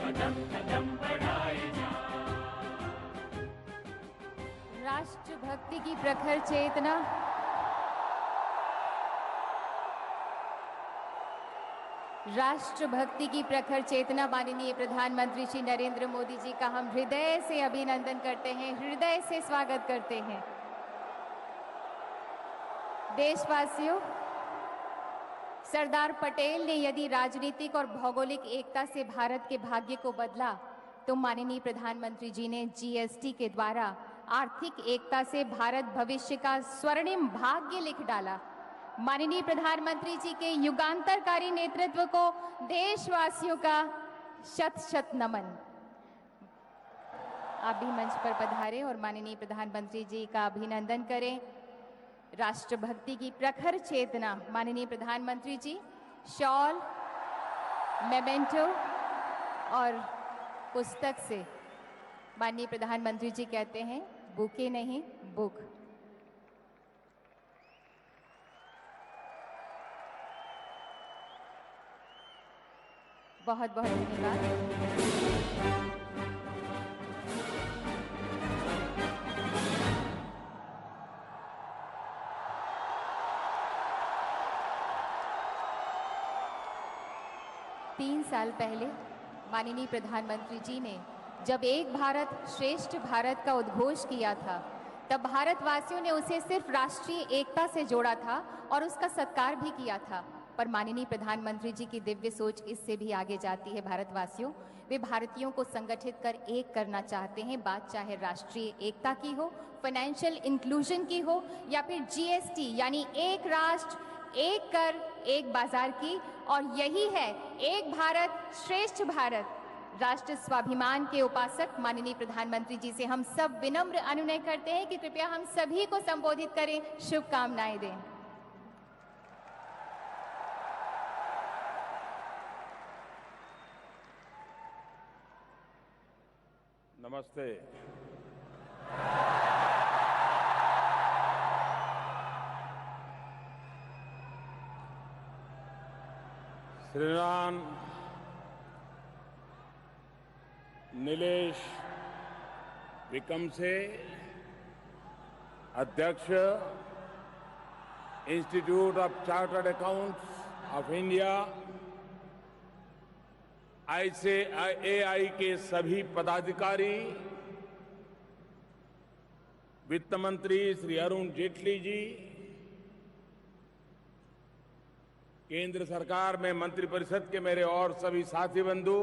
कदम कदम बढ़ाए जा। राष्ट्रभक्ति की प्रखर चेतना, राष्ट्रभक्ति की प्रखर चेतना माननीय प्रधानमंत्री श्री नरेंद्र मोदी जी का हम हृदय से अभिनंदन करते हैं, हृदय से स्वागत करते हैं। देशवासियों, सरदार पटेल ने यदि राजनीतिक और भौगोलिक एकता से भारत के भाग्य को बदला, तो माननीय प्रधानमंत्री जी ने जीएसटी के द्वारा आर्थिक एकता से भारत भविष्य का स्वर्णिम भाग्य लिख डाला। माननीय प्रधानमंत्री जी के युगांतरकारी नेतृत्व को देशवासियों का शत शत नमन। आप भी मंच पर पधारें और माननीय प्रधानमंत्री जी का अभिनंदन करें। राष्ट्रभक्ति की प्रखर चेतना, माननीय प्रधानमंत्री जी शॉल, मेमेंटो और पुस्तक से माननीय प्रधानमंत्री जी कहते हैं बुके नहीं बुक। बहुत बहुत धन्यवाद। 3 साल पहले माननीय प्रधानमंत्री जी ने जब एक भारत श्रेष्ठ भारत का उद्घोष किया था, तब भारतवासियों ने उसे सिर्फ राष्ट्रीय एकता से जोड़ा था और उसका सत्कार भी किया था। पर माननीय प्रधानमंत्री जी की दिव्य सोच इससे भी आगे जाती है। भारतवासियों, वे भारतीयों को संगठित कर एक करना चाहते हैं। बात चाहे राष्ट्रीय एकता की हो, फाइनेंशियल इंक्लूजन की हो, या फिर जीएसटी यानी एक राष्ट्र एक कर एक बाजार की। और यही है एक भारत श्रेष्ठ भारत। राष्ट्र स्वाभिमान के उपासक माननीय प्रधानमंत्री जी से हम सब विनम्र अनुनय करते हैं कि कृपया हम सभी को संबोधित करें, शुभकामनाएं दें। नमस्ते। श्रीमान नीलेश विकमसे, अध्यक्ष institute of chartered accounts of India, ICAI के सभी पदाधिकारी, वित्त मंत्री श्री अरुण जेटली जी, केंद्र सरकार में मंत्रिपरिषद के मेरे और सभी साथी बंधु,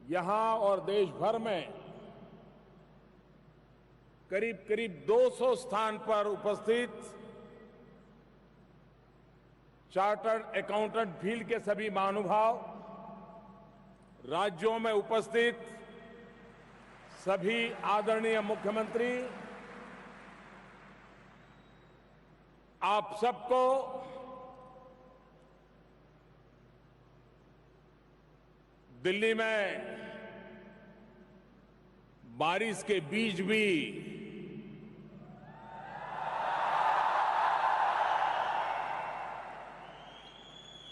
यहां और देश भर में करीब करीब 200 स्थान पर उपस्थित चार्टर्ड अकाउंटेंट फील्ड के सभी महानुभाव, राज्यों में उपस्थित सभी आदरणीय मुख्यमंत्री, आप सबको दिल्ली में बारिश के बीच भी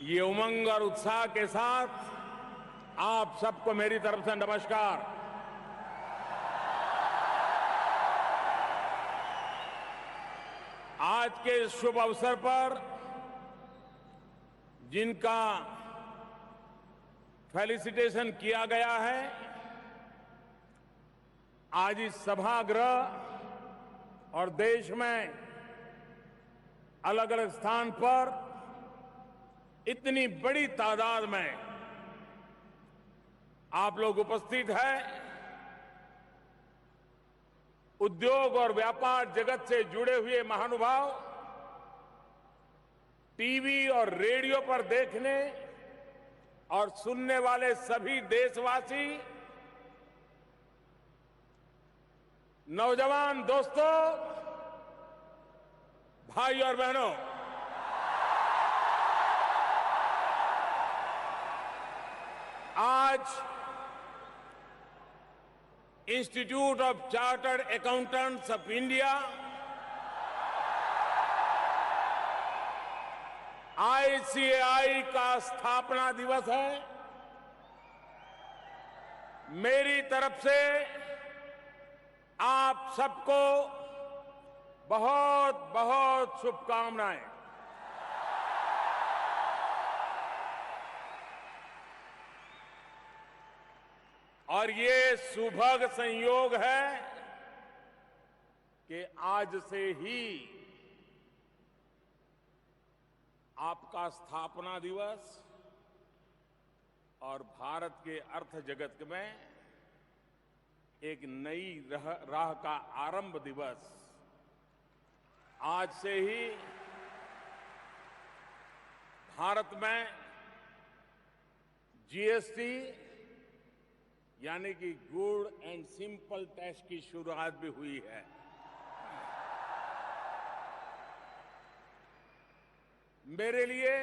ये उमंग और उत्साह के साथ आप सबको मेरी तरफ से नमस्कार। आज के इस शुभ अवसर पर जिनका फेलिसिटेशन किया गया है, आज इस सभागृह और देश में अलग अलग स्थान पर इतनी बड़ी तादाद में आप लोग उपस्थित हैं। उद्योग और व्यापार जगत से जुड़े हुए महानुभाव, टीवी और रेडियो पर देखने और सुनने वाले सभी देशवासी, नौजवान दोस्तों, भाई और बहनों, आज institute of chartered accountants of India, ICAI का स्थापना दिवस है। मेरी तरफ से आप सबको बहुत बहुत शुभकामनाएं। और ये सुभग संयोग है कि आज से ही आपका स्थापना दिवस और भारत के अर्थ जगत में एक नई राह का आरंभ दिवस आज से ही भारत में जीएसटी यानी कि गुड एंड सिंपल टैक्स की शुरुआत भी हुई है। मेरे लिए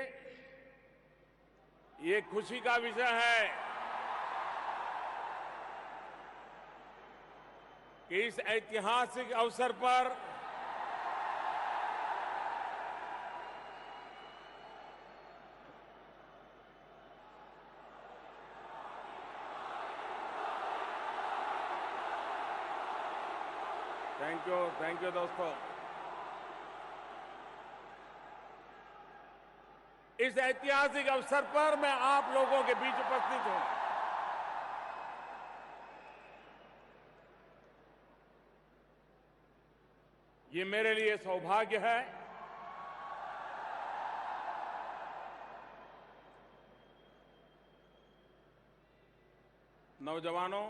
ये खुशी का विषय है कि इस ऐतिहासिक अवसर पर थैंक यू दोस्तों। इस ऐतिहासिक अवसर पर मैं आप लोगों के बीच उपस्थित हूं। ये मेरे लिए सौभाग्य है नौजवानों,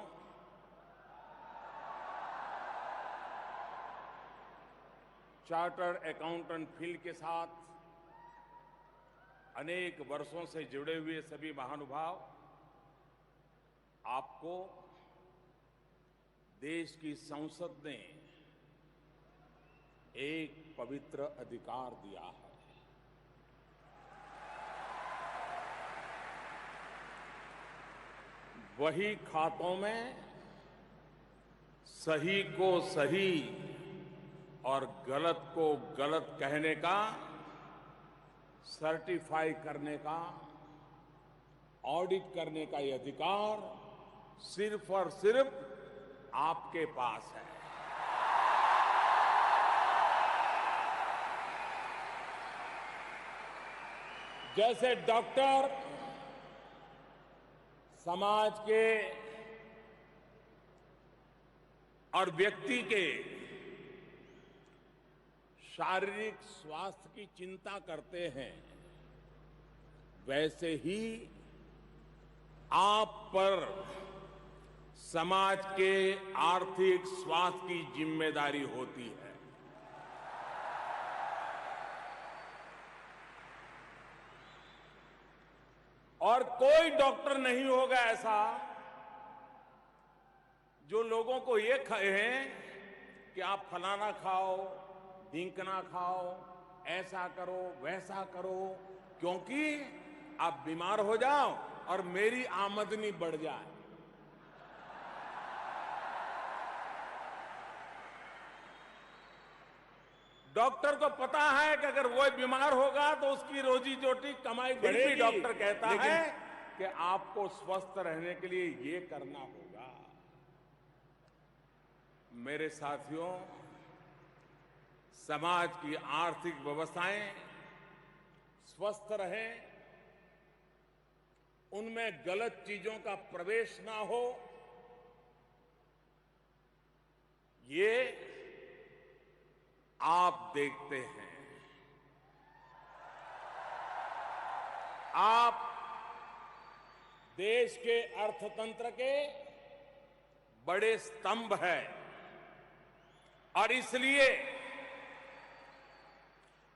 चार्टर्ड अकाउंटेंट फील्ड के साथ अनेक वर्षों से जुड़े हुए सभी महानुभाव, आपको देश की संसद ने एक पवित्र अधिकार दिया है। वही खातों में सही को सही और गलत को गलत कहने का, सर्टिफाई करने का, ऑडिट करने का ये अधिकार सिर्फ और सिर्फ आपके पास है। जैसे डॉक्टर समाज के और व्यक्ति के शारीरिक स्वास्थ्य की चिंता करते हैं, वैसे ही आप पर समाज के आर्थिक स्वास्थ्य की जिम्मेदारी होती है। और कोई डॉक्टर नहीं होगा ऐसा जो लोगों को ये कहे कि आप फलाना खाओ, ढींकना खाओ, ऐसा करो, वैसा करो, क्योंकि आप बीमार हो जाओ और मेरी आमदनी बढ़ जाए। डॉक्टर को पता है कि अगर वो बीमार होगा तो उसकी रोजी रोटी कमाई बढ़ेगी। डॉक्टर कहता है कि आपको स्वस्थ रहने के लिए ये करना होगा। मेरे साथियों, समाज की आर्थिक व्यवस्थाएं स्वस्थ रहें, उनमें गलत चीजों का प्रवेश ना हो, ये आप देखते हैं। आप देश के अर्थतंत्र के बड़े स्तंभ हैं और इसलिए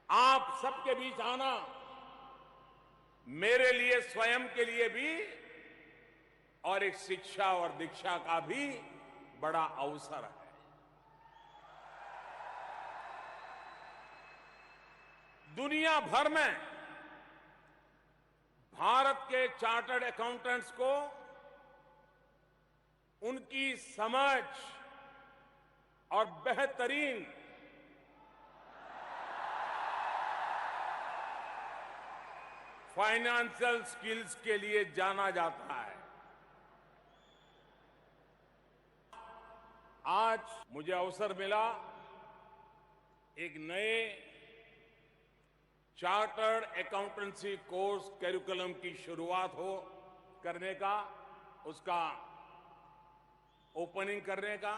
आप सबके बीच आना मेरे लिए स्वयं के लिए भी और एक शिक्षा और दीक्षा का भी बड़ा अवसर है। दुनिया भर में भारत के चार्टर्ड अकाउंटेंट्स को उनकी समझ और बेहतरीन फाइनेंशियल स्किल्स के लिए जाना जाता है। आज मुझे अवसर मिला एक नए चार्टर्ड अकाउंटेंसी कोर्स करिकुलम की शुरुआत करने का, उसका ओपनिंग करने का।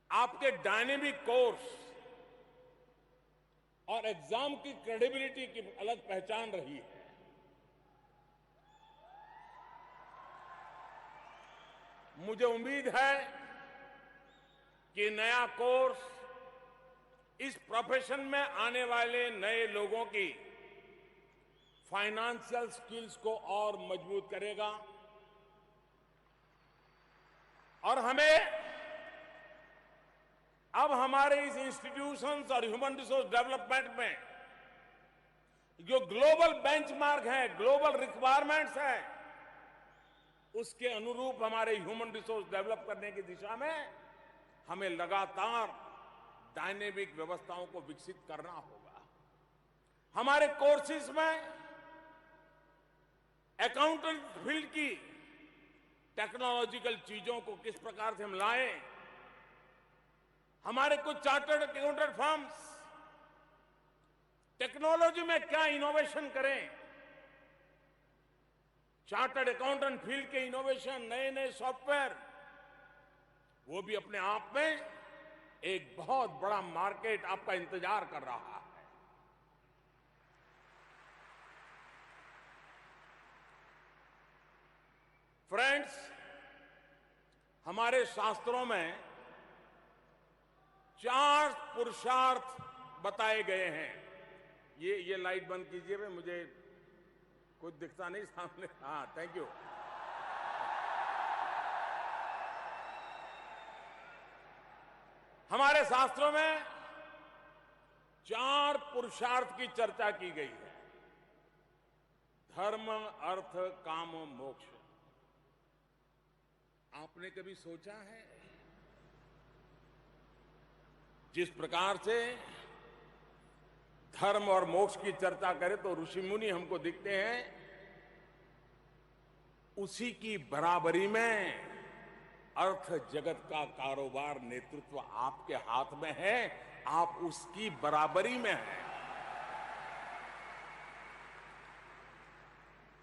आपके डायनेमिक कोर्स और एग्जाम की क्रेडिबिलिटी की अलग पहचान रही है। मुझे उम्मीद है कि नया कोर्स इस प्रोफेशन में आने वाले नए लोगों की फाइनेंशियल स्किल्स को और मजबूत करेगा और हमें अब हमारे इस इंस्टीट्यूशंस और ह्यूमन रिसोर्स डेवलपमेंट में जो ग्लोबल बेंचमार्क है, ग्लोबल रिक्वायरमेंट्स है, उसके अनुरूप हमारे ह्यूमन रिसोर्स डेवलप करने की दिशा में हमें लगातार डायनेमिक व्यवस्थाओं को विकसित करना होगा। हमारे कोर्सेज में अकाउंटेंट फील्ड की टेक्नोलॉजिकल चीजों को किस प्रकार से हम लाएं, हमारे कुछ चार्टर्ड अकाउंटेंट फर्म्स टेक्नोलॉजी में क्या इनोवेशन करें, चार्टर्ड अकाउंटेंट फील्ड के इनोवेशन, नए नए सॉफ्टवेयर, वो भी अपने आप में एक बहुत बड़ा मार्केट आपका इंतजार कर रहा है। फ्रेंड्स, हमारे शास्त्रों में 4 पुरुषार्थ बताए गए हैं। ये लाइट बंद कीजिए भाई, मुझे कुछ दिखता नहीं सामने। हाँ, थैंक यू। हमारे शास्त्रों में 4 पुरुषार्थ की चर्चा की गई है। धर्म, अर्थ, काम, मोक्ष। आपने कभी सोचा है जिस प्रकार से धर्म और मोक्ष की चर्चा करें तो ऋषि मुनि हमको दिखते हैं, उसी की बराबरी में अर्थ जगत का कारोबार नेतृत्व आपके हाथ में है, आप उसकी बराबरी में हैं।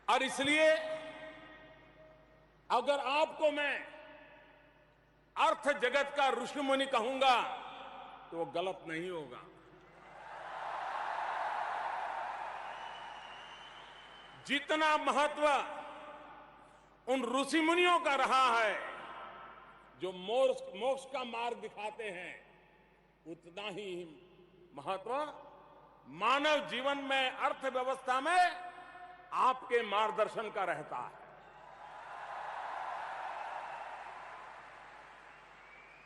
और इसलिए अगर आपको मैं अर्थ जगत का ऋषि मुनि कहूंगा तो वो गलत नहीं होगा। जितना महत्व उन ऋषि मुनियों का रहा है जो मोक्ष का मार्ग दिखाते हैं, उतना ही महत्व मानव जीवन में, अर्थव्यवस्था में आपके मार्गदर्शन का रहता है।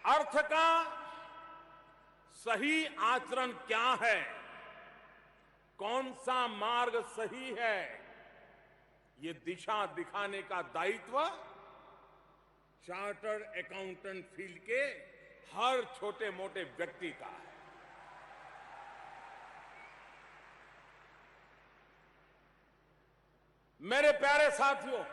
अर्थ का सही आचरण क्या है, कौन सा मार्ग सही है, ये दिशा दिखाने का दायित्व चार्टर्ड अकाउंटेंट फील्ड के हर छोटे मोटे व्यक्ति का है। मेरे प्यारे साथियों,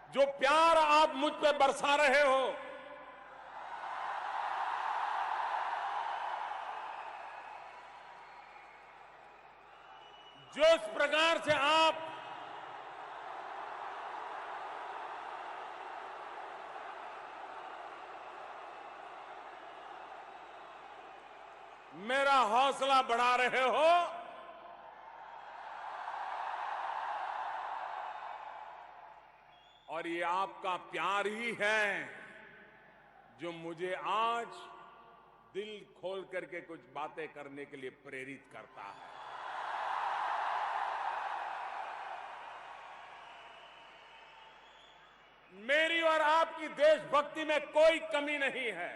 जो प्यार आप मुझ पे बरसा रहे हो, जो इस प्रकार से आप मेरा हौसला बढ़ा रहे हो, और ये आपका प्यार ही है जो मुझे आज दिल खोल करके कुछ बातें करने के लिए प्रेरित करता है। मेरी और आपकी देशभक्ति में कोई कमी नहीं है।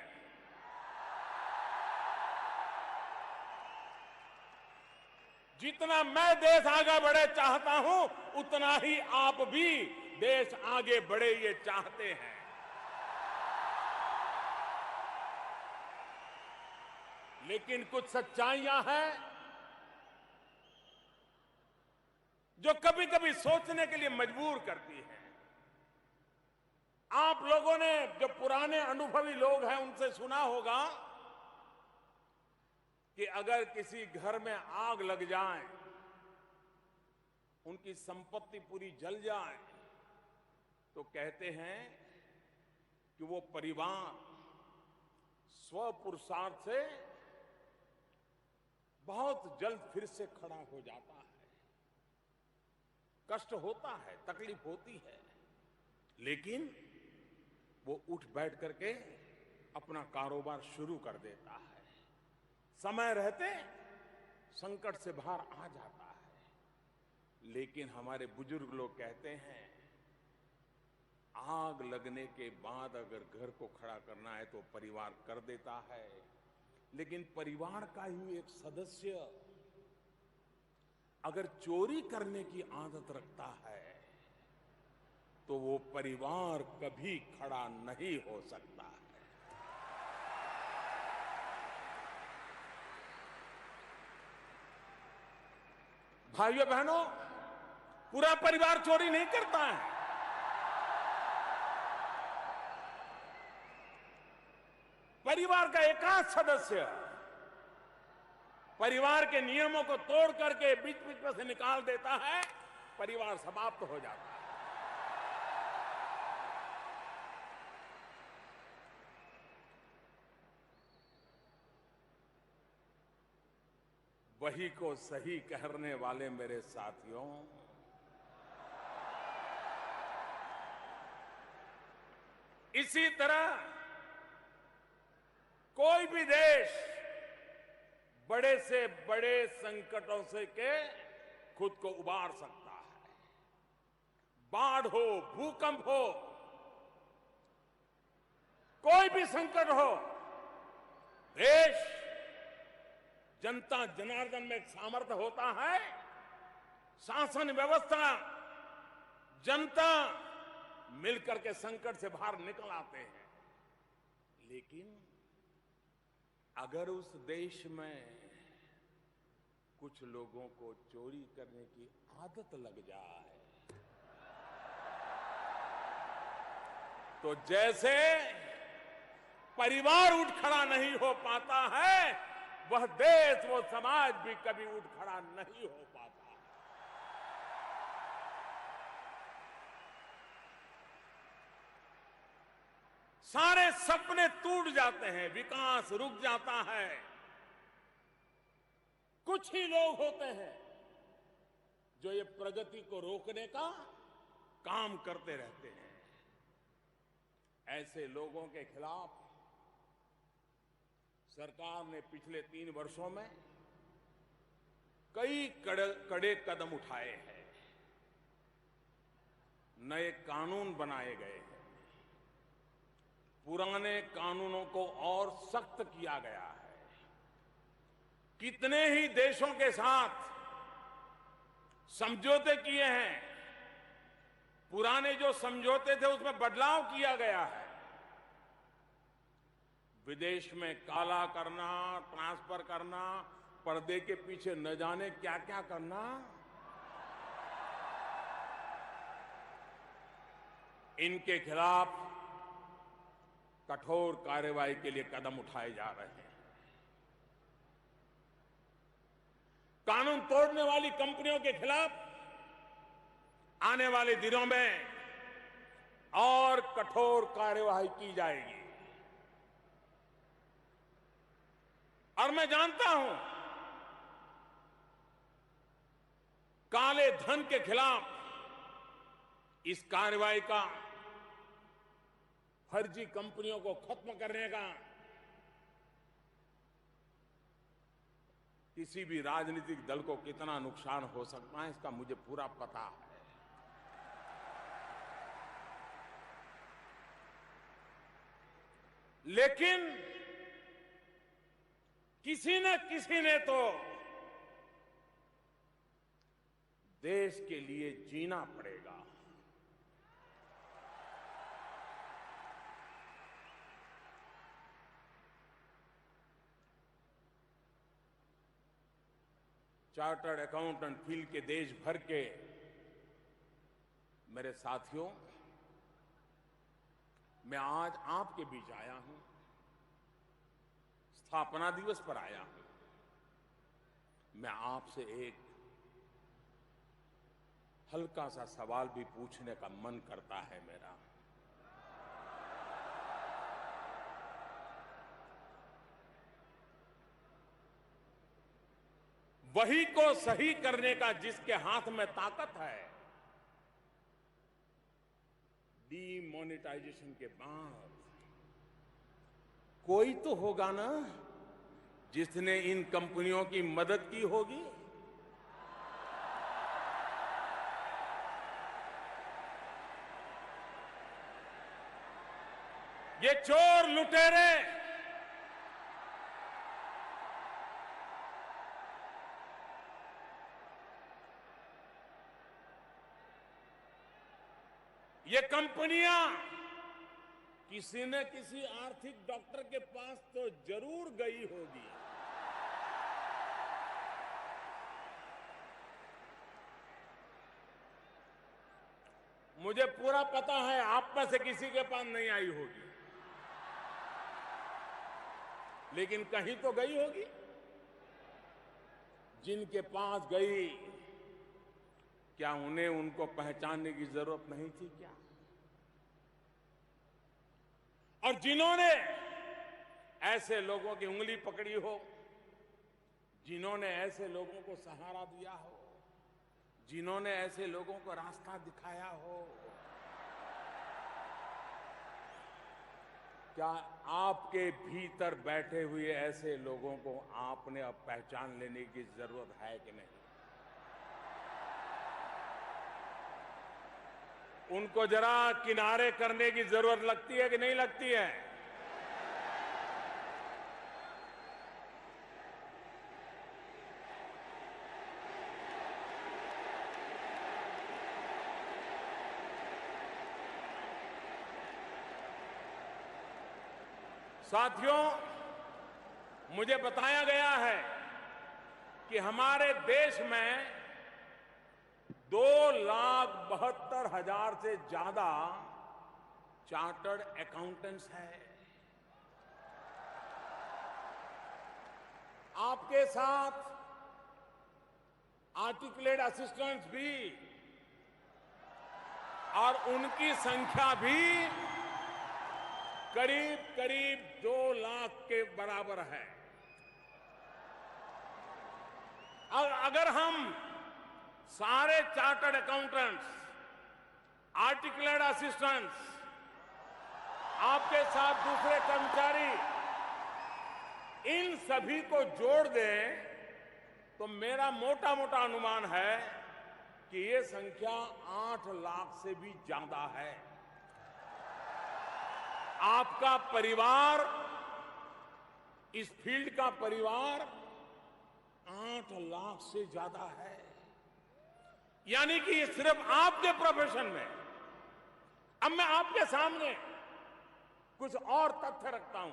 जितना मैं देश आगे बढ़े चाहता हूं, उतना ही आप भी देश आगे बढ़े ये चाहते हैं। लेकिन कुछ सच्चाइयां हैं जो कभी कभी सोचने के लिए मजबूर करती है। आप लोगों ने, जो पुराने अनुभवी लोग हैं, उनसे सुना होगा कि अगर किसी घर में आग लग जाए, उनकी संपत्ति पूरी जल जाए, तो कहते हैं कि वो परिवार स्वपुरुषार्थ से बहुत जल्द फिर से खड़ा हो जाता है। कष्ट होता है, तकलीफ होती है, लेकिन वो उठ बैठ करके अपना कारोबार शुरू कर देता है। समय रहते संकट से बाहर आ जाता है। लेकिन हमारे बुजुर्ग लोग कहते हैं, आग लगने के बाद अगर घर को खड़ा करना है तो परिवार कर देता है, लेकिन परिवार का ही एक सदस्य अगर चोरी करने की आदत रखता है तो वो परिवार कभी खड़ा नहीं हो सकता है। भाइयों बहनों, पूरा परिवार चोरी नहीं करता है। परिवार का एकाध सदस्य परिवार के नियमों को तोड़ करके बीच बीच में से निकाल देता है, परिवार समाप्त हो जाता है। वही को सही कहने वाले मेरे साथियों, इसी तरह कोई भी देश बड़े से बड़े संकटों से के खुद को उबार सकता है। बाढ़ हो, भूकंप हो, कोई भी संकट हो, देश, जनता जनार्दन में एक सामर्थ्य होता है। शासन व्यवस्था, जनता मिलकर के संकट से बाहर निकल आते हैं। लेकिन अगर उस देश में कुछ लोगों को चोरी करने की आदत लग जाए तो जैसे परिवार उठ खड़ा नहीं हो पाता है, वह देश, वो समाज भी कभी उठ खड़ा नहीं हो पाता। सारे सपने टूट जाते हैं, विकास रुक जाता है। कुछ ही लोग होते हैं जो ये प्रगति को रोकने का काम करते रहते हैं। ऐसे लोगों के खिलाफ सरकार ने पिछले 3 वर्षों में कई कड़े कदम उठाए हैं। नए कानून बनाए गए हैं, पुराने कानूनों को और सख्त किया गया है। कितने ही देशों के साथ समझौते किए हैं, पुराने जो समझौते थे उसमें बदलाव किया गया है। विदेश में काला करना, ट्रांसफर करना, पर्दे के पीछे न जाने क्या क्या करना, इनके खिलाफ कठोर कार्रवाई के लिए कदम उठाए जा रहे हैं। कानून तोड़ने वाली कंपनियों के खिलाफ आने वाले दिनों में और कठोर कार्यवाही की जाएगी। और मैं जानता हूं, काले धन के खिलाफ इस कार्रवाई का, फर्जी कंपनियों को खत्म करने का किसी भी राजनीतिक दल को कितना नुकसान हो सकता है, इसका मुझे पूरा पता है। लेकिन किसी न किसी ने तो देश के लिए जीना पड़ेगा। चार्टर्ड अकाउंटेंट फील्ड के देश भर के मेरे साथियों, मैं आज आपके बीच आया हूं, स्थापना दिवस पर आया हूं। मैं आपसे एक हल्का सा सवाल भी पूछने का मन करता है मेरा। वही को सही करने का जिसके हाथ में ताकत है, डीमोनेटाइजेशन के बाद कोई तो होगा ना जिसने इन कंपनियों की मदद की होगी। ये चोर लुटेरे ये कंपनियां किसी न किसी आर्थिक डॉक्टर के पास तो जरूर गई होगी। मुझे पूरा पता है आप में से किसी के पास नहीं आई होगी, लेकिन कहीं तो गई होगी। जिनके पास गई, क्या उन्हें उनको पहचानने की जरूरत नहीं थी क्या? और जिन्होंने ऐसे लोगों की उंगली पकड़ी हो, जिन्होंने ऐसे लोगों को सहारा दिया हो, जिन्होंने ऐसे लोगों को रास्ता दिखाया हो, क्या आपके भीतर बैठे हुए ऐसे लोगों को आपने अब पहचान लेने की जरूरत है कि नहीं? उनको जरा किनारे करने की जरूरत लगती है कि नहीं लगती है? साथियों, मुझे बताया गया है कि हमारे देश में 2,72,000 से ज्यादा चार्टर्ड अकाउंटेंट्स हैं। आपके साथ आर्टिकुलेट असिस्टेंट्स भी, और उनकी संख्या भी करीब करीब 2 लाख के बराबर है। और अगर हम सारे चार्टर्ड अकाउंटेंट्स, आर्टिकुलेट असिस्टेंट्स, आपके साथ दूसरे कर्मचारी, इन सभी को जोड़ दें तो मेरा मोटा मोटा अनुमान है कि ये संख्या 8 लाख से भी ज्यादा है। आपका परिवार, इस फील्ड का परिवार 8 लाख से ज्यादा है। यानी कि ये सिर्फ आपके प्रोफेशन में। अब मैं आपके सामने कुछ और तथ्य रखता हूं,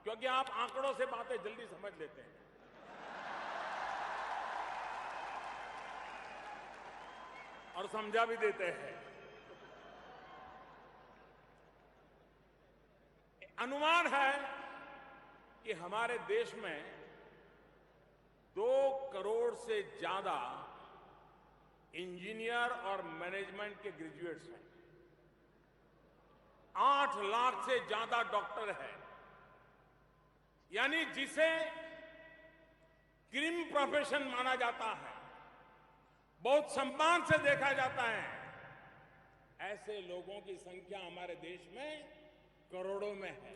क्योंकि आप आंकड़ों से बातें जल्दी समझ लेते हैं। और समझा भी देते हैं। अनुमान है कि हमारे देश में 2 करोड़ से ज्यादा इंजीनियर और मैनेजमेंट के ग्रेजुएट्स हैं। 8 लाख से ज्यादा डॉक्टर हैं। यानी जिसे क्रीम प्रोफेशन माना जाता है, बहुत सम्मान से देखा जाता है, ऐसे लोगों की संख्या हमारे देश में करोड़ों में है।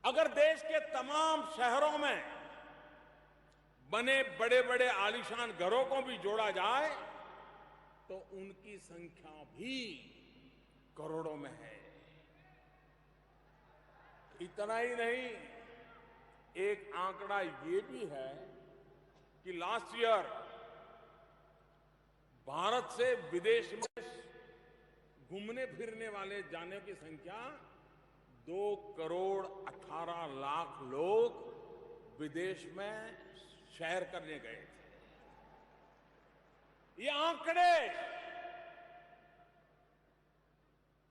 अगर देश के तमाम शहरों में बने बड़े बड़े आलीशान घरों को भी जोड़ा जाए तो उनकी संख्या भी करोड़ों में है। इतना ही नहीं, एक आंकड़ा ये भी है कि लास्ट ईयर भारत से विदेश में घूमने फिरने वाले जाने की संख्या 2 करोड़ 18 लाख लोग विदेश में सैर करने गए थे। ये आंकड़े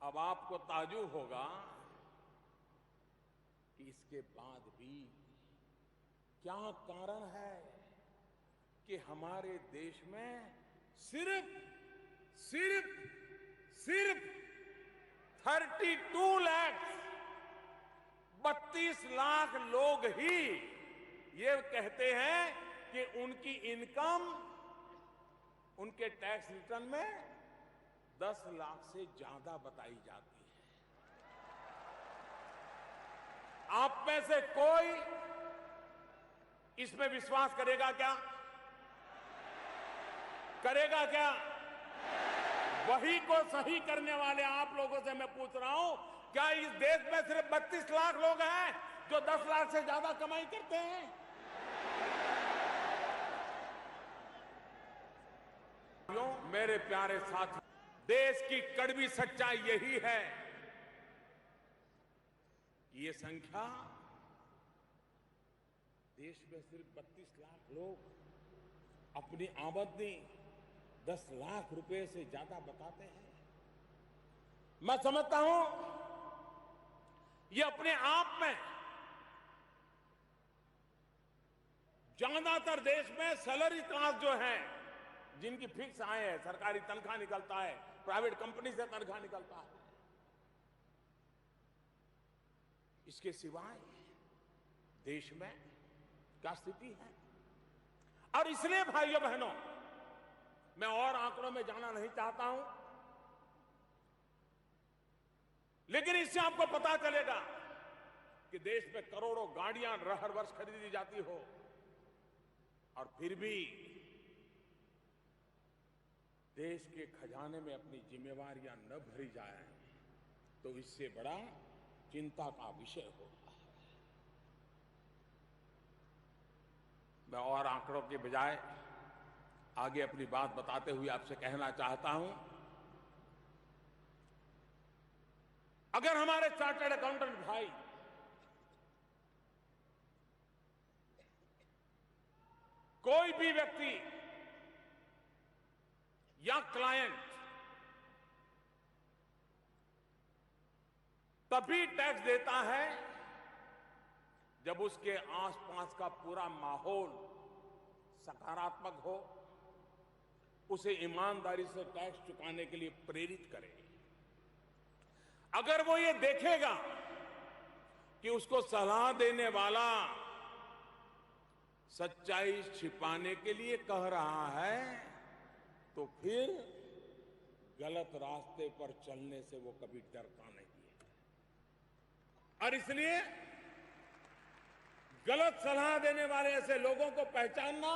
अब आपको ताज्जुब होगा कि इसके बाद भी क्या कारण है कि हमारे देश में सिर्फ सिर्फ सिर्फ 32 लाख 32 लाख लोग ही ये कहते हैं कि उनकी इनकम उनके टैक्स रिटर्न में 10 लाख से ज्यादा बताई जाती है। आप में से कोई इसमें विश्वास करेगा क्या? करेगा क्या? वही को सही करने वाले आप लोगों से मैं पूछ रहा हूं, क्या इस देश में सिर्फ 32 लाख लोग हैं जो 10 लाख से ज्यादा कमाई करते हैं? मेरे प्यारे साथी, देश की कड़वी सच्चाई यही है कि ये संख्या देश में सिर्फ 32 लाख लोग अपनी आमदनी 10 लाख रुपए से ज्यादा बताते हैं। मैं समझता हूं ये अपने आप में ज्यादातर देश में सैलरी क्लास जो है, जिनकी फिक्स आय है, सरकारी तनख्वाह निकलता है, प्राइवेट कंपनी से तनख्वाह निकलता है, इसके सिवाय देश में क्या स्थिति है? और इसलिए भाइयों बहनों, मैं और आंकड़ों में जाना नहीं चाहता हूं, लेकिन इससे आपको पता चलेगा कि देश में करोड़ों गाड़ियां हर वर्ष खरीदी जाती हो और फिर भी देश के खजाने में अपनी जिम्मेवारियां न भरी जाए तो इससे बड़ा चिंता का विषय होता है। मैं और आंकड़ों के बजाय आगे अपनी बात बताते हुए आपसे कहना चाहता हूं, अगर हमारे चार्टर्ड अकाउंटेंट भाई कोई भी व्यक्ति या क्लाइंट तभी टैक्स देता है जब उसके आसपास का पूरा माहौल सकारात्मक हो, उसे ईमानदारी से टैक्स चुकाने के लिए प्रेरित करे। अगर वो ये देखेगा कि उसको सलाह देने वाला सच्चाई छिपाने के लिए कह रहा है, तो फिर गलत रास्ते पर चलने से वो कभी डरता नहीं है। और इसलिए गलत सलाह देने वाले ऐसे लोगों को पहचानना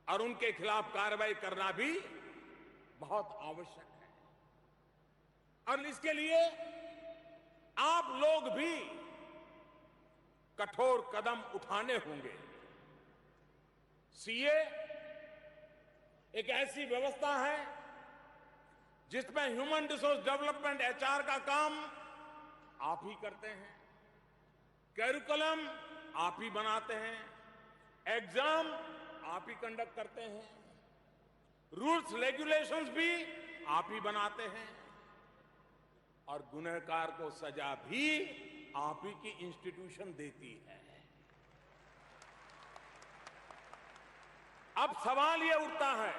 और उनके खिलाफ कार्रवाई करना भी बहुत आवश्यक है। और इसके लिए आप लोग भी कठोर कदम उठाने होंगे। सीए एक ऐसी व्यवस्था है जिसमें ह्यूमन रिसोर्स डेवलपमेंट एचआर का काम आप ही करते हैं, कैरिकुलम आप ही बनाते हैं, एग्जाम आप ही कंडक्ट करते हैं, रूल्स रेगुलेशंस भी आप ही बनाते हैं और गुनहगार को सजा भी आप ही की इंस्टीट्यूशन देती है। अब सवाल यह उठता है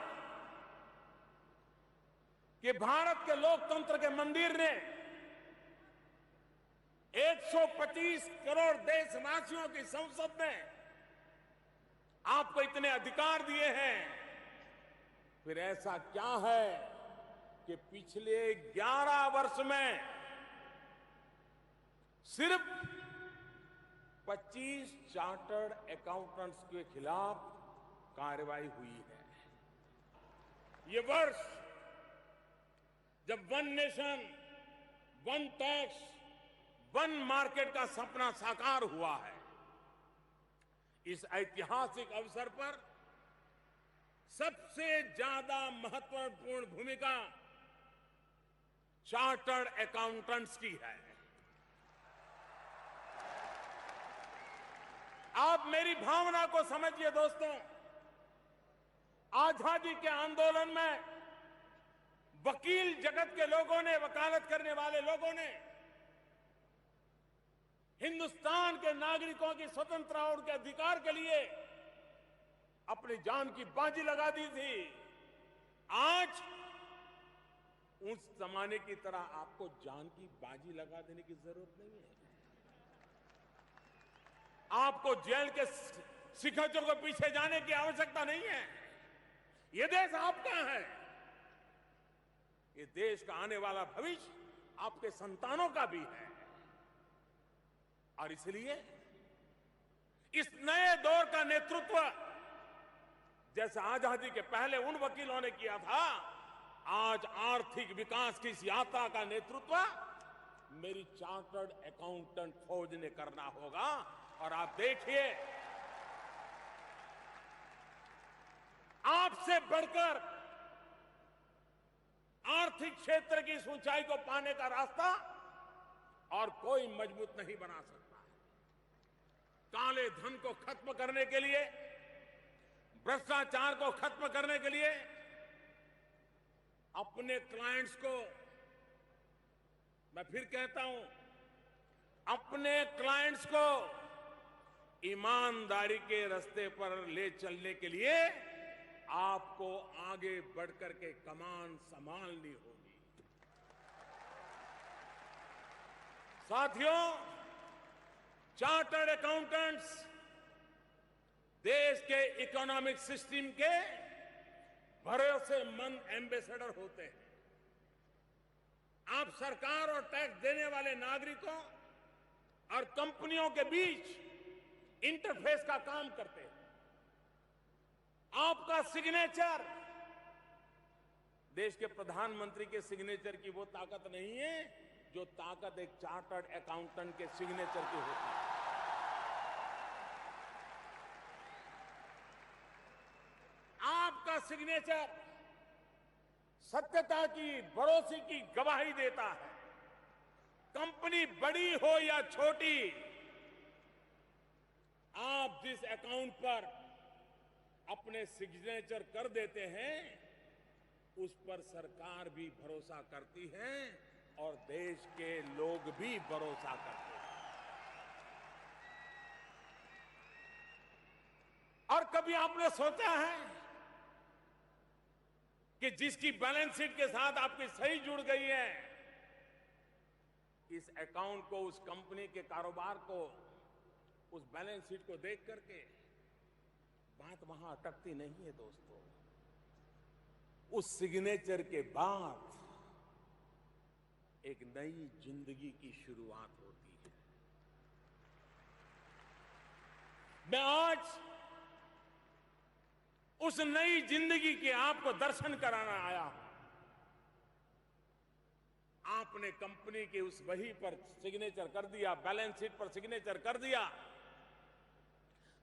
कि भारत के लोकतंत्र के मंदिर ने 125 करोड़ देशवासियों की संसद ने आपको इतने अधिकार दिए हैं, फिर ऐसा क्या है कि पिछले 11 वर्ष में सिर्फ 25 चार्टर्ड अकाउंटेंट्स के खिलाफ कार्रवाई हुई है। ये वर्ष जब one nation, one tax, one market का सपना साकार हुआ है, इस ऐतिहासिक अवसर पर सबसे ज्यादा महत्वपूर्ण भूमिका चार्टर्ड अकाउंटेंट्स की है। आप मेरी भावना को समझिए दोस्तों, आजादी के आंदोलन में वकील जगत के लोगों ने, वकालत करने वाले लोगों ने हिंदुस्तान के नागरिकों की स्वतंत्रता और उनके अधिकार के लिए अपनी जान की बाजी लगा दी थी। आज उस जमाने की तरह आपको जान की बाजी लगा देने की जरूरत नहीं है। आपको जेल के सिकंजों के पीछे जाने की आवश्यकता नहीं है। यह देश आपका है। ये देश का आने वाला भविष्य आपके संतानों का भी है। और इसलिए इस नए दौर का नेतृत्व जैसे आजादी के पहले उन वकीलों ने किया था, आज आर्थिक विकास की इस यात्रा का नेतृत्व मेरी चार्टर्ड अकाउंटेंट फौज ने करना होगा। और आप देखिए, आपसे बढ़कर आर्थिक क्षेत्र की इस ऊंचाई को पाने का रास्ता और कोई मजबूत नहीं बना सकता। काले धन को खत्म करने के लिए, भ्रष्टाचार को खत्म करने के लिए अपने क्लाइंट्स को, मैं फिर कहता हूं, अपने क्लाइंट्स को ईमानदारी के रास्ते पर ले चलने के लिए आपको आगे बढ़कर के कमान संभालनी होगी। साथियों, चार्टर्ड अकाउंटेंट्स देश के इकोनॉमिक सिस्टम के भरोसेमंद एम्बेसडर होते हैं। आप सरकार और टैक्स देने वाले नागरिकों और कंपनियों के बीच इंटरफेस का काम करते हैं। आपका सिग्नेचर देश के प्रधानमंत्री के सिग्नेचर की वो ताकत नहीं है जो ताकत एक चार्टर्ड अकाउंटेंट के सिग्नेचर की होती है। आपका सिग्नेचर सत्यता की, भरोसे की गवाही देता है। कंपनी बड़ी हो या छोटी, आप जिस अकाउंट पर अपने सिग्नेचर कर देते हैं उस पर सरकार भी भरोसा करती है और देश के लोग भी भरोसा करते हैं। और कभी आपने सोचा है कि जिसकी बैलेंस शीट के साथ आपकी सही जुड़ गई है, इस अकाउंट को, उस कंपनी के कारोबार को, उस बैलेंस शीट को देख करके बात वहां अटकती नहीं है दोस्तों। उस सिग्नेचर के बाद एक नई जिंदगी की शुरुआत होती है। मैं आज उस नई जिंदगी के आपको दर्शन कराना आया हूं। आपने कंपनी के उस बही पर सिग्नेचर कर दिया, बैलेंस शीट पर सिग्नेचर कर दिया,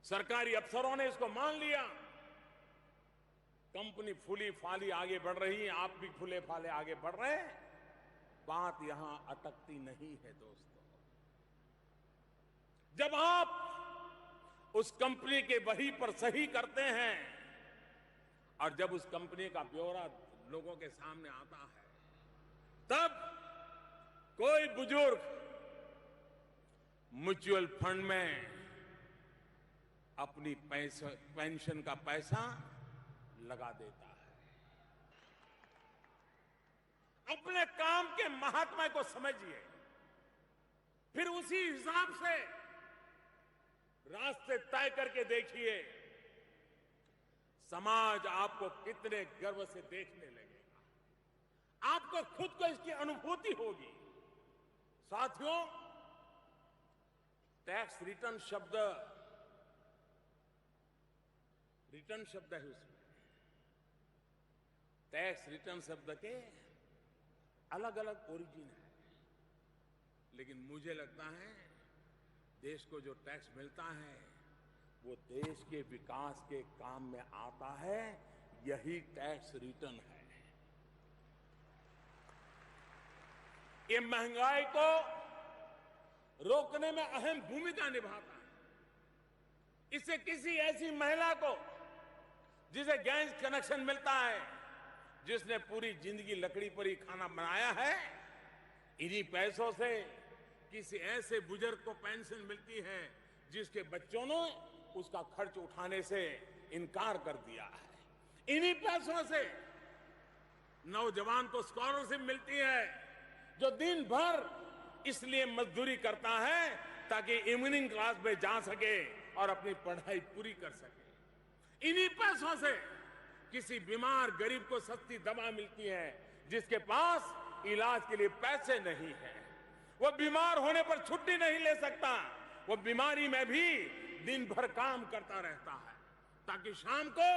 सरकारी अफसरों ने इसको मान लिया, कंपनी फूली फाली आगे बढ़ रही है, आप भी फूले फाले आगे बढ़ रहे हैं। बात यहां अटकती नहीं है दोस्तों। जब आप उस कंपनी के बही पर सही करते हैं और जब उस कंपनी का ब्यौरा लोगों के सामने आता है, तब कोई बुजुर्ग म्यूचुअल फंड में अपनी पेंशन का पैसा लगा देता है। अपने काम के महात्मा को समझिए, फिर उसी हिसाब से रास्ते तय करके देखिए, समाज आपको कितने गर्व से देखने लगेगा। आपको खुद को इसकी अनुभूति होगी। साथियों, टैक्स रिटर्न शब्द है उसमें। टैक्स रिटर्न शब्द के अलग अलग ओरिजिन है, लेकिन मुझे लगता है देश को जो टैक्स मिलता है वो देश के विकास के काम में आता है। यही टैक्स रिटर्न है। ये महंगाई को रोकने में अहम भूमिका निभाता है। इससे किसी ऐसी महिला को जिसे गैस कनेक्शन मिलता है, जिसने पूरी जिंदगी लकड़ी पर ही खाना बनाया है, इन्हीं पैसों से किसी ऐसे बुजुर्ग को पेंशन मिलती है जिसके बच्चों ने उसका खर्च उठाने से इनकार कर दिया है। इन्हीं पैसों से नौजवान को स्कॉलरशिप मिलती है जो दिन भर इसलिए मजदूरी करता है ताकि इवनिंग क्लास में जा सके और अपनी पढ़ाई पूरी कर सके। इन्हीं पैसों से किसी बीमार गरीब को सस्ती दवा मिलती है जिसके पास इलाज के लिए पैसे नहीं है। वो बीमार होने पर छुट्टी नहीं ले सकता, वो बीमारी में भी दिन भर काम करता रहता है ताकि शाम को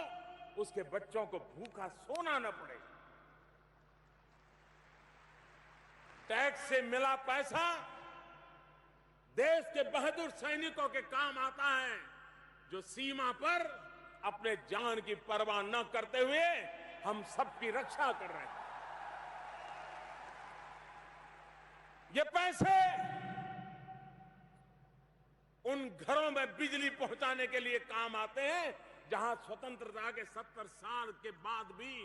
उसके बच्चों को भूखा सोना न पड़े। टैक्स से मिला पैसा देश के बहादुर सैनिकों के काम आता है जो सीमा पर अपने जान की परवाह न करते हुए हम सबकी रक्षा कर रहे हैं। ये पैसे उन घरों में बिजली पहुंचाने के लिए काम आते हैं जहां स्वतंत्रता के 70 साल के बाद भी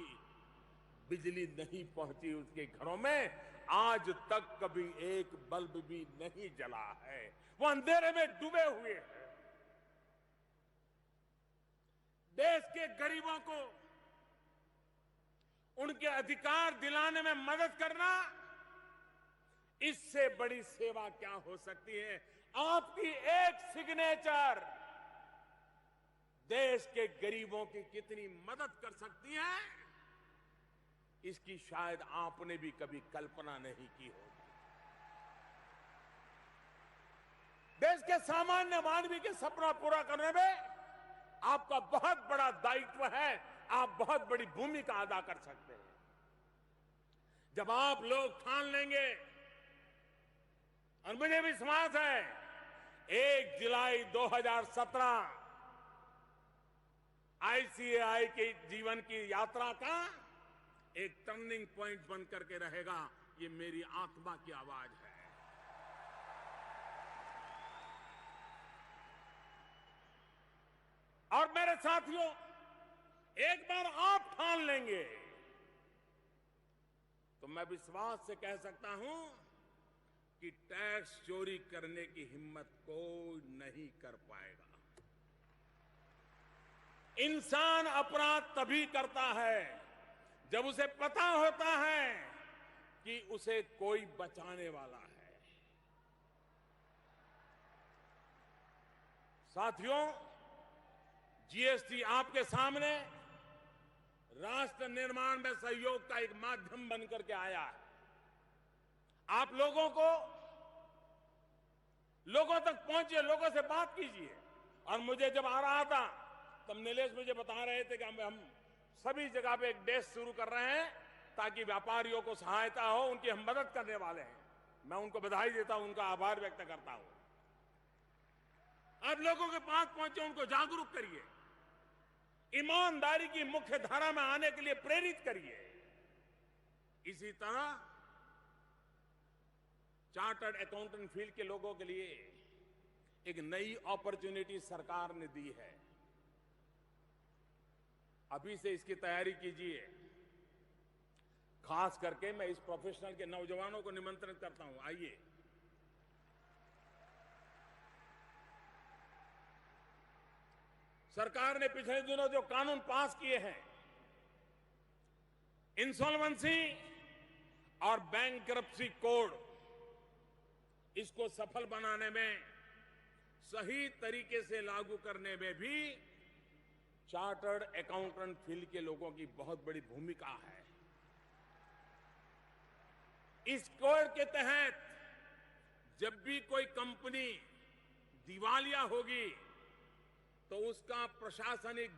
बिजली नहीं पहुंची उसके घरों में। आज तक कभी एक बल्ब भी नहीं जला है, वो अंधेरे में डूबे हुए हैं। देश के गरीबों को उनके अधिकार दिलाने में मदद करना, इससे बड़ी सेवा क्या हो सकती है। आपकी एक सिग्नेचर देश के गरीबों की कितनी मदद कर सकती है, इसकी शायद आपने भी कभी कल्पना नहीं की होगी। देश के सामान्य मानवी के सपना पूरा करने में आपका बहुत बड़ा दायित्व है, आप बहुत बड़ी भूमिका अदा कर सकते हैं। जब आप लोग ठान लेंगे, और मुझे विश्वास है 1 जुलाई 2017 आईसीएआई के जीवन की यात्रा का एक टर्निंग पॉइंट बन करके रहेगा, ये मेरी आत्मा की आवाज है। और मेरे साथियों, एक बार आप ठान लेंगे तो मैं विश्वास से कह सकता हूं कि टैक्स चोरी करने की हिम्मत कोई नहीं कर पाएगा। इंसान अपराध तभी करता है जब उसे पता होता है कि उसे कोई बचाने वाला है। साथियों, जीएसटी आपके सामने राष्ट्र निर्माण में सहयोग का एक माध्यम बनकर के आया है। आप लोगों तक पहुंचिए, लोगों से बात कीजिए। और मुझे जब आ रहा था तब नीलेश मुझे बता रहे थे कि हम सभी जगह पे एक डेस्क शुरू कर रहे हैं ताकि व्यापारियों को सहायता हो, उनकी हम मदद करने वाले हैं। मैं उनको बधाई देता हूं, उनका आभार व्यक्त करता हूं। आप लोगों के पास पहुंचे, उनको जागरूक करिए, ईमानदारी की मुख्य धारा में आने के लिए प्रेरित करिए। इसी तरह चार्टर्ड अकाउंटेंट फील्ड के लोगों के लिए एक नई अपॉर्चुनिटी सरकार ने दी है। अभी से इसकी तैयारी कीजिए। खास करके मैं इस प्रोफेशनल के नौजवानों को निमंत्रित करता हूं, आइए। सरकार ने पिछले दिनों जो कानून पास किए हैं, इंसॉल्वेंसी और बैंकरप्सी कोड, इसको सफल बनाने में, सही तरीके से लागू करने में भी चार्टर्ड अकाउंटेंट फील्ड के लोगों की बहुत बड़ी भूमिका है। इस कोड के तहत जब भी कोई कंपनी दिवालिया होगी तो उसका प्रशासनिक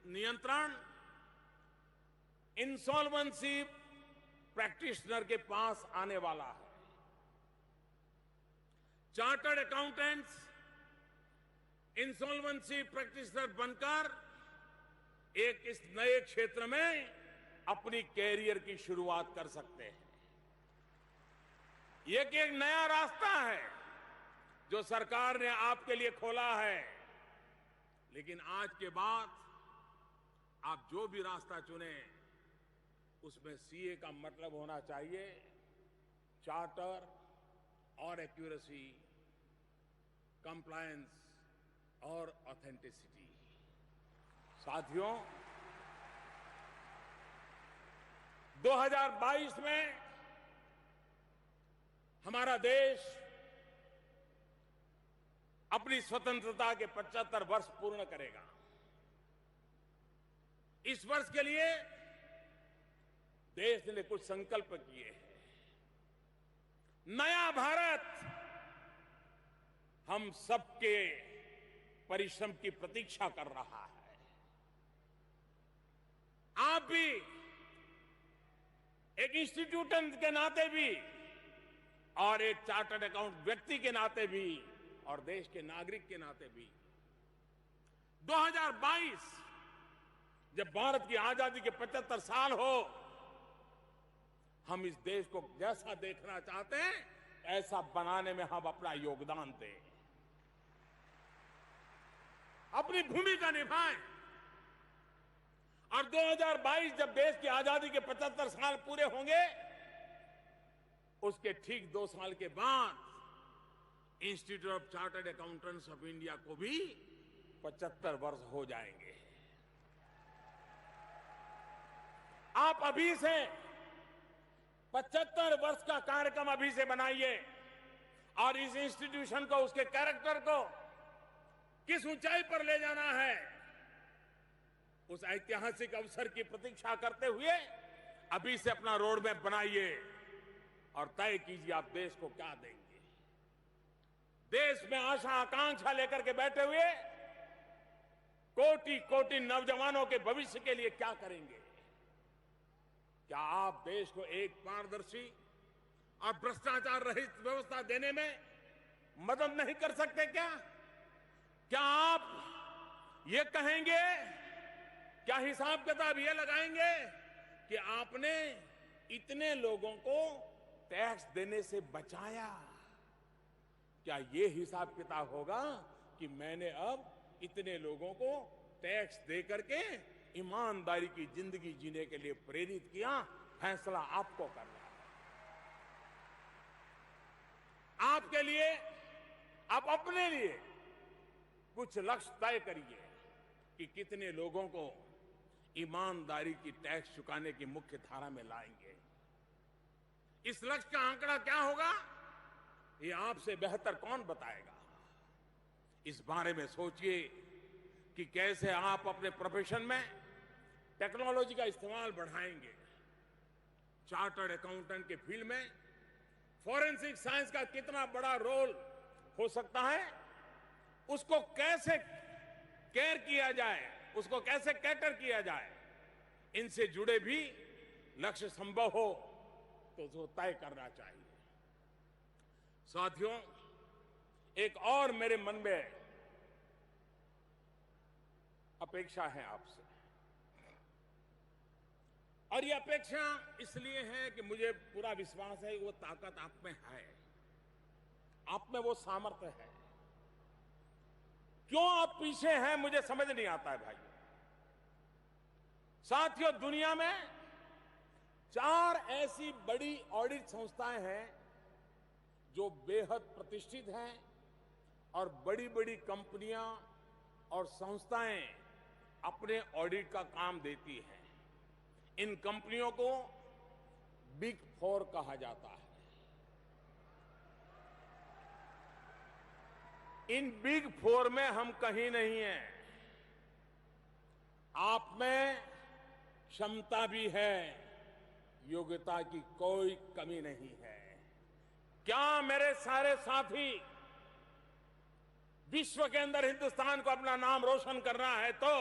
नियंत्रण इंसॉल्वेंसी प्रैक्टिशनर के पास आने वाला है। चार्टर्ड अकाउंटेंट्स इंसॉल्वेंसी प्रैक्टिशनर बनकर एक इस नए क्षेत्र में अपनी कैरियर की शुरुआत कर सकते हैं। ये एक नया रास्ता है जो सरकार ने आपके लिए खोला है। लेकिन आज के बाद आप जो भी रास्ता चुने, उसमें सीए का मतलब होना चाहिए चार्टर और एक्यूरेसी, कंप्लायंस और ऑथेंटिसिटी। साथियों, 2022 में हमारा देश अपनी स्वतंत्रता के 75 वर्ष पूर्ण करेगा। इस वर्ष के लिए देश ने कुछ संकल्प किए हैं। नया भारत हम सबके परिश्रम की प्रतीक्षा कर रहा है। आप भी एक इंस्टीट्यूशन के नाते भी और एक चार्टर्ड अकाउंट व्यक्ति के नाते भी और देश के नागरिक के नाते भी 2022 जब भारत की आजादी के 75 साल हो, हम इस देश को जैसा देखना चाहते हैं ऐसा बनाने में हम अपना योगदान दें, अपनी भूमिका निभाएं। और 2022 जब देश की आजादी के 75 साल पूरे होंगे, उसके ठीक 2 साल के बाद institute of chartered accountants of India को भी 75 वर्ष हो जाएंगे। आप अभी से 75 वर्ष का कार्यक्रम अभी से बनाइए और इस इंस्टीट्यूशन को, उसके कैरेक्टर को किस ऊंचाई पर ले जाना है, उस ऐतिहासिक अवसर की प्रतीक्षा करते हुए अभी से अपना रोड मैप बनाइए और तय कीजिए आप देश को क्या देंगे। देश में आशा आकांक्षा लेकर के बैठे हुए कोटि कोटि नौजवानों के भविष्य के लिए क्या करेंगे? क्या आप देश को एक पारदर्शी और भ्रष्टाचार रहित व्यवस्था देने में मदद नहीं कर सकते क्या? क्या आप ये कहेंगे, क्या हिसाब किताब ये लगाएंगे कि आपने इतने लोगों को टैक्स देने से बचाया? क्या ये हिसाब किताब होगा कि मैंने अब इतने लोगों को टैक्स दे करके ईमानदारी की जिंदगी जीने के लिए प्रेरित किया? फैसला आपको करना है। आपके लिए, आप अपने लिए कुछ लक्ष्य तय करिए कि कितने लोगों को ईमानदारी की टैक्स चुकाने की मुख्य धारा में लाएंगे। इस लक्ष्य का आंकड़ा क्या होगा, ये आपसे बेहतर कौन बताएगा? इस बारे में सोचिए कि कैसे आप अपने प्रोफेशन में टेक्नोलॉजी का इस्तेमाल बढ़ाएंगे। चार्टर्ड अकाउंटेंट के फील्ड में फॉरेंसिक साइंस का कितना बड़ा रोल हो सकता है, उसको कैसे केयर किया जाए, उसको कैसे कैटर किया जाए, इनसे जुड़े भी लक्ष्य संभव हो तो उसको तय करना चाहिए। साथियों, एक और मेरे मन में अपेक्षा है आपसे, और ये अपेक्षा इसलिए है कि मुझे पूरा विश्वास है कि वो ताकत आप में है, आप में वो सामर्थ्य है। क्यों आप पीछे हैं मुझे समझ नहीं आता है भाई। साथियों, दुनिया में 4 ऐसी बड़ी ऑडिट संस्थाएं हैं जो बेहद प्रतिष्ठित हैं और बड़ी बड़ी कंपनियां और संस्थाएं अपने ऑडिट का काम देती हैं। इन कंपनियों को बिग 4 कहा जाता है। इन बिग 4 में हम कहीं नहीं हैं। आप में क्षमता भी है, योग्यता की कोई कमी नहीं है। क्या मेरे सारे साथी विश्व के अंदर हिंदुस्तान को अपना नाम रोशन करना है तो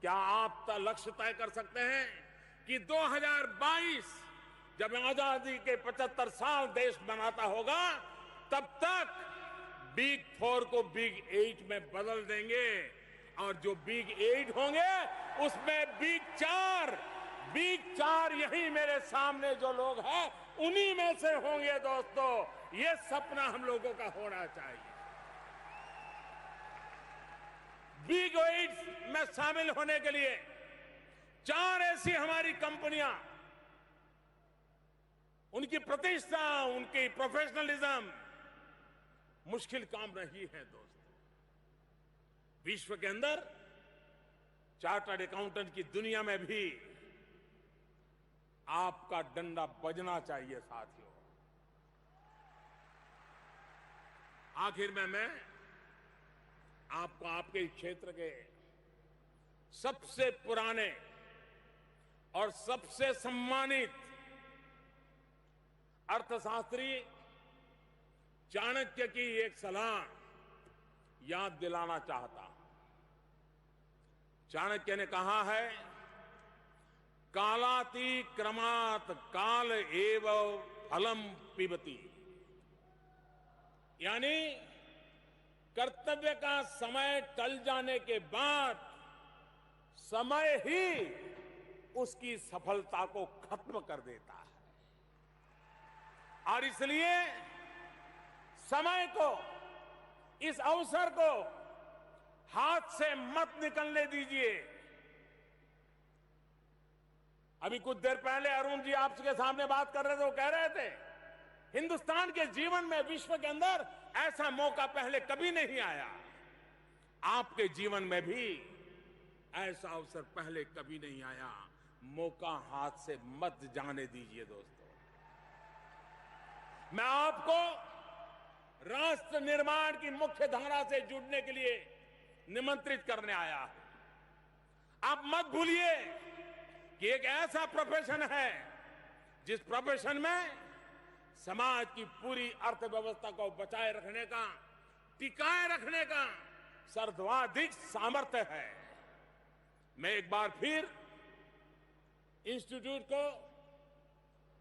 क्या आप लक्ष्य तय कर सकते हैं कि 2022 जब आजादी के 75 साल देश बनाता होगा, तब तक बिग 4 को बिग 8 में बदल देंगे, और जो बिग 8 होंगे उसमें बिग 4 यही मेरे सामने जो लोग हैं उन्हीं में से होंगे। दोस्तों, ये सपना हम लोगों का होना चाहिए। बिग 8 में शामिल होने के लिए 4 ऐसी हमारी कंपनियां, उनकी प्रतिष्ठा, उनकी प्रोफेशनलिज्म मुश्किल काम नहीं है दोस्तों। विश्व के अंदर चार्टर्ड अकाउंटेंट की दुनिया में भी आपका डंडा बजना चाहिए साथियों। आखिर में मैं आपको आपके क्षेत्र के सबसे पुराने और सबसे सम्मानित अर्थशास्त्री चाणक्य की एक सलाह याद दिलाना चाहता हूं। चाणक्य ने कहा है, कालाति क्रमात् काल एव फलम पिबती, यानी कर्तव्य का समय टल जाने के बाद समय ही उसकी सफलता को खत्म कर देता है। और इसलिए समय को, इस अवसर को हाथ से मत निकलने दीजिए। अभी कुछ देर पहले अरुण जी आपके सामने बात कर रहे थे, वो कह रहे थे हिंदुस्तान के जीवन में, विश्व के अंदर ऐसा मौका पहले कभी नहीं आया। आपके जीवन में भी ऐसा अवसर पहले कभी नहीं आया। मौका हाथ से मत जाने दीजिए दोस्तों। मैं आपको राष्ट्र निर्माण की मुख्य धारा से जुड़ने के लिए निमंत्रित करने आया हूं। आप मत भूलिए कि एक ऐसा प्रोफेशन है जिस प्रोफेशन में समाज की पूरी अर्थव्यवस्था को बचाए रखने का, टिकाए रखने का सर्वाधिक सामर्थ्य है। मैं एक बार फिर इंस्टीट्यूट को,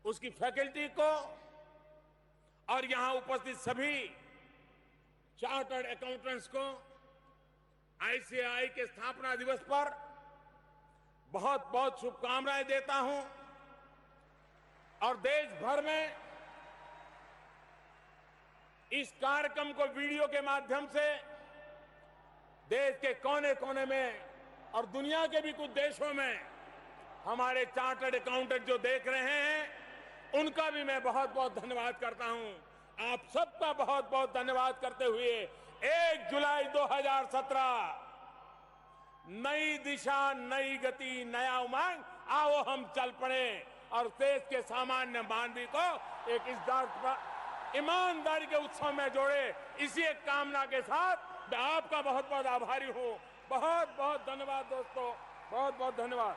उसकी फैकल्टी को और यहां उपस्थित सभी चार्टर्ड अकाउंटेंट्स को आईसीएआई के स्थापना दिवस पर बहुत बहुत शुभकामनाएं देता हूं। और देश भर में इस कार्यक्रम को वीडियो के माध्यम से देश के कोने कोने में और दुनिया के भी कुछ देशों में हमारे चार्टर्ड अकाउंटेंट जो देख रहे हैं, उनका भी मैं बहुत बहुत धन्यवाद करता हूं। आप सबका बहुत बहुत धन्यवाद करते हुए 1 जुलाई 2017, नई दिशा, नई गति, नया उमंग, आओ हम चल पड़े और देश के सामान्य मानवी को एक इस ईमानदारी के उत्सव में जोड़े। इसी एक कामना के साथ मैं आपका बहुत बहुत आभारी हूं। बहुत बहुत धन्यवाद दोस्तों, बहुत बहुत धन्यवाद।